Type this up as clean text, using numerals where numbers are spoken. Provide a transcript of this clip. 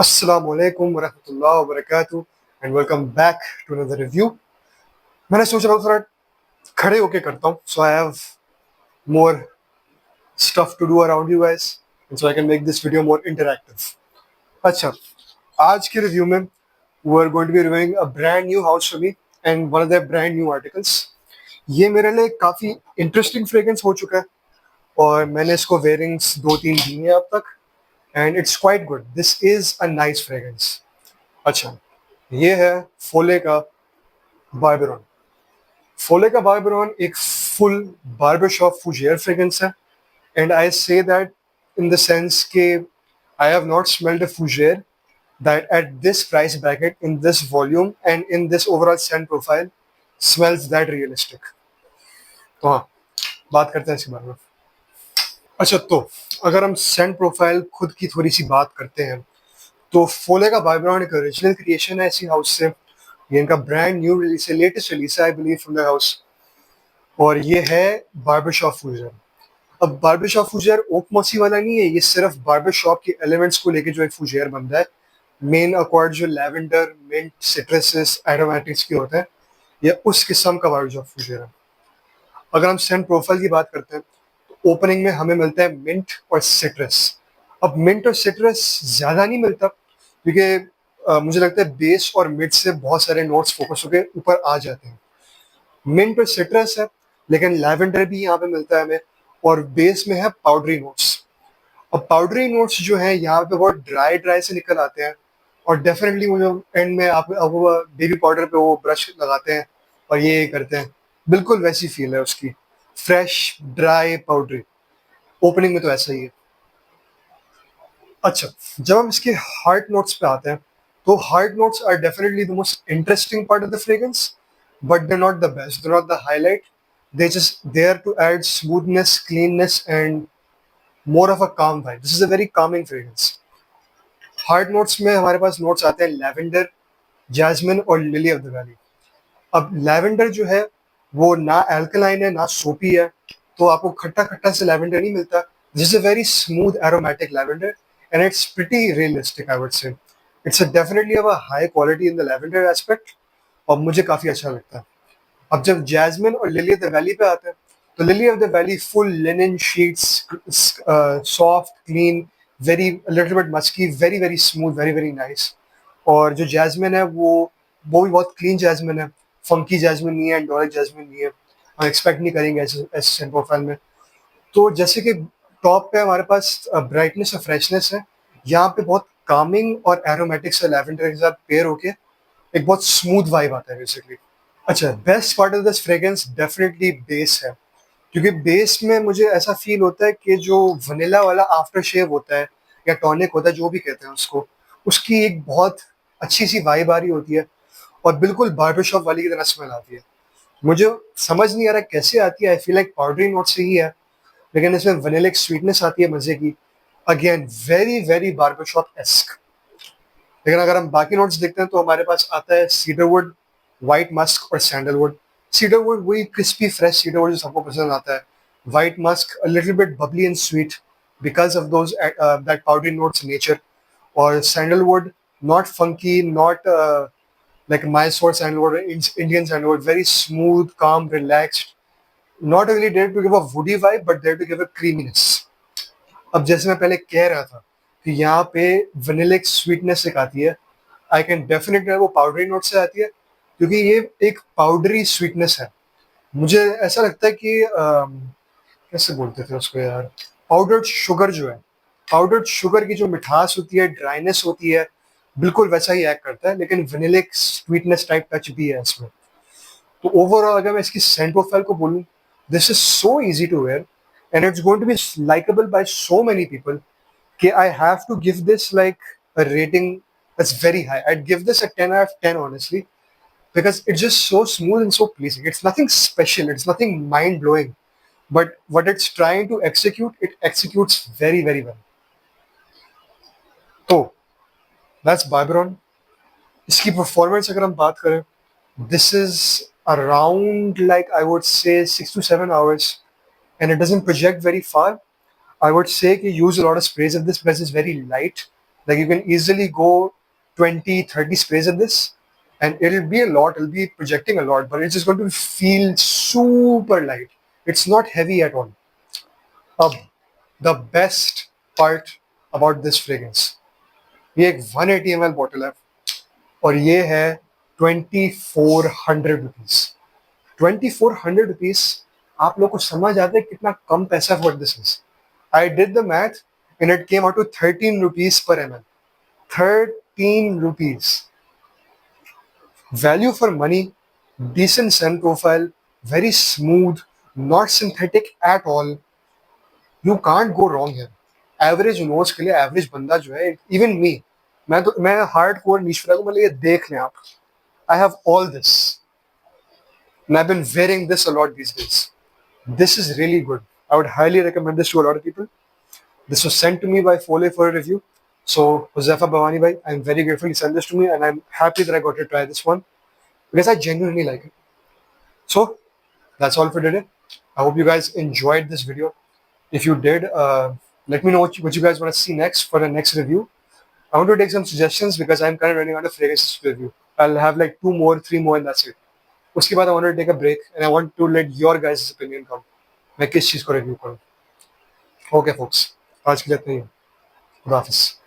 अस्सलाम वालेकुम वरहमतुल्लाहि वबरकातुहू and welcome back to another review. मैंने सोच रहा हूँ थोड़ा खड़े होके करता हूँ, so I have more stuff to do around you guys and so I can make this video more interactive. अच्छा, आज के रिव्यू में we are going to be reviewing a brand new house for me and one of the brand new articles. ये मेरे लिए काफ़ी interesting fragrance हो चुका है और मैंने इसको वेयरिंग्स 2-3 दी हैं अब तक and it's quite good. This is a nice fragrance. अच्छा, ये है फोले का बार्बेरॉन। फोले का बार्बेरॉन एक फुल बार्बरशॉप फुजियर फ्रेग्रेंस है and I say that in the sense के I have not smelled a fougere that at this price bracket, in this volume, and in this overall scent profile, smells that realistic. तो हाँ, बात करते हैं इसके बारे में। अच्छा, तो अगर हम सेंट प्रोफाइल खुद की थोड़ी सी बात करते हैं तो फोले का बाइब्राउन एक ओरिजिनल क्रिएशन है इसी हाउस से। ये इनका ब्रांड न्यू रिलीज है, लेटेस्ट रिलीज है I believe from the house, और ये है बार्बरशॉप फूजर। अब बार्बरशॉप फूजर ओक मॉसी वाला नहीं है, ये सिर्फ बार्बरशॉप के एलिमेंट्स को लेके जो एक फूजर बनता है। मेन अकॉर्ड जो लेवेंडर, मिंट, सिट्रसेस, एरोमेटिक्स के होते हैं, ये उस किस्म का बार्बरशॉप फूजर है। अगर हम सेंट प्रोफाइल की बात करते हैं तो ओपनिंग में हमें मिलता है मिंट और सिट्रस। अब मिंट और सिट्रस ज़्यादा नहीं मिलता क्योंकि मुझे लगता है बेस और मिड से बहुत सारे नोट्स फोकस होकर ऊपर आ जाते हैं। मिंट और सिट्रस है, लेकिन लैवेंडर भी यहाँ पे मिलता है हमें, और बेस में है पाउडरी नोट्स। अब पाउडरी नोट्स जो है यहाँ पे बहुत ड्राई ड्राई से निकल आते हैं, और डेफिनेटली वो जो एंड में आप वो बेबी पाउडर पे वो ब्रश लगाते हैं और ये करते हैं, बिल्कुल वैसी फील है उसकी, फ्रेश ड्राई पाउडरी। ओपनिंग में तो ऐसा ही है। अच्छा, जब हम इसके हार्ट नोट्स पे आते हैं तो heart notes are definitely the most interesting part of the fragrance, but they're not the best. They're not the highlight. They're just there to add smoothness, cleanness, and more of a calm vibe. This is a very calming fragrance. Hard notes में हमारे पास notes आते हैं lavender, jasmine और lily of the valley. अब lavender जो है वो ना अल्कलाइन है ना सोपी है, तो आपको खट्टा खट्टा से लेवेंडर नहीं मिलता। This is a very smooth aromatic lavender and it's pretty realistic I would say. It's definitely of a high quality in the lavender aspect और मुझे काफ़ी अच्छा लगता है। अब जब जैस्मिन और लिली ऑफ द वैली पे आते हैं तो lily of the valley full linen sheets, soft clean, very little bit musky, very very smooth, very very nice. और जो जैस्मिन है वो भी बहुत क्लीन जैस्मिन है, फंकी जैस्मिन नहीं है, एंडोरिक जैस्मिन नहीं है। हम एक्सपेक्ट नहीं करेंगे ऐसे ऐसे सेंट प्रोफाइल में। तो जैसे कि टॉप पे हमारे पास ब्राइटनेस और फ्रेशनेस है, यहाँ पे बहुत कामिंग और एरोमेटिक से लैवेंडर के साथ पेयर होके एक बहुत स्मूथ वाइब आता है बेसिकली। अच्छा, best part of this fragrance definitely base है, क्योंकि बेस में मुझे ऐसा फील होता है कि जो वनीला वाला आफ्टर शेव होता है या टॉनिक होता है, जो भी कहते हैं उसको, उसकी एक बहुत अच्छी सी वाइब आ रही होती है और बिल्कुल बार्बर शॉप वाली की तरह स्मेल आती है। मुझे समझ नहीं आ रहा कैसे आती है, I feel like powdery note से ही है, लेकिन इसमें वनीला स्वीटनेस आती है मजे की। Again very very barber shop ask. लेकिन अगर हम बाकी नोट्स देखते हैं तो हमारे पास आता है सीडरवुड, व्हाइट मस्क और सैंडलवुड। सीडरवुड वही क्रिस्पी फ्रेश सीडरवुड जो सबको पसंद आता है। White musk a little bit bubbly and sweet because of those that powdery notes nature. और sandalwood not funky, not like Mysore sandalwood or Indian sandalwood, very smooth, calm, relaxed, not really there to give a woody vibe, but there to give a creaminess. अब जैसे मैं पहले कह रहा था कि यहाँ पे वनीलिक स्वीटनेस एक आती है, आई कैन डेफिनेटली वो पाउडरी नोट से आती है, क्योंकि ये एक पाउडरी स्वीटनेस है। मुझे ऐसा लगता है कि कैसे बोलते थे उसको यार, पाउडर्ड शुगर जो है, पाउडर्ड शुगर की जो मिठास होती है, ड्राइनेस होती है, बिल्कुल वैसा ही एक्ट करता है, लेकिन वनीलिक स्वीटनेस टाइप टच भी है इसमें। तो ओवरऑल अगर मैं इसकी सेंट प्रोफाइल को बोलूँ, this is so easy to wear and it's going to be likeable by so many people कि I have to give this like a rating that's very high. I'd give this a 10 out of 10 honestly, because it's just so smooth and so pleasing. It's nothing special, it's nothing mind blowing, but what it's trying to execute, it executes very, very well. So that's Barberon. इसकी performance अगर हम बात करें, this is around like I would say 6 to 7 hours, and it doesn't project very far. I would say कि use a lot of sprays of this because it's very light. Like you can easily go 20, 30 sprays in this, and it'll be a lot, it'll be projecting a lot, but it's just going to feel super light. It's not heavy at all. The best part about this fragrance, ये एक 180 ml bottle है और ये है 2400 rupees. 2400 rupees आप लोग को समझ आता है कितना कम पैसा for this is. I did the math and it came out to 13 rupees per ml। 13 rupees. Value for money, decent scent profile, very smooth, not synthetic at all. You can't go wrong here. Average nose के लिए average बंदा जो है, even मी, मैं hard core नीश frag, मतलब ये देख लें आप, I have all this and I've been wearing this a lot these days. This is really good. I would highly recommend this to a lot of people. This was sent to me by Foley for a review. So, Huzafa Bhavani bhai, I'm very grateful you sent this to me and I'm happy that I got to try this one because I genuinely like it. So, that's all for today. I hope you guys enjoyed this video. If you did, let me know what you guys want to see next for the next review. I want to take some suggestions because I'm kind of running out of fragrances to review. I'll have like 2 more, 3 more and that's it. उसके बाद I want to take a break and I want to let your guys' opinion come. मैं किस चीज़ को review करूँ? Okay folks, आज के लिए इतना ही है। खुदा हाफिज़।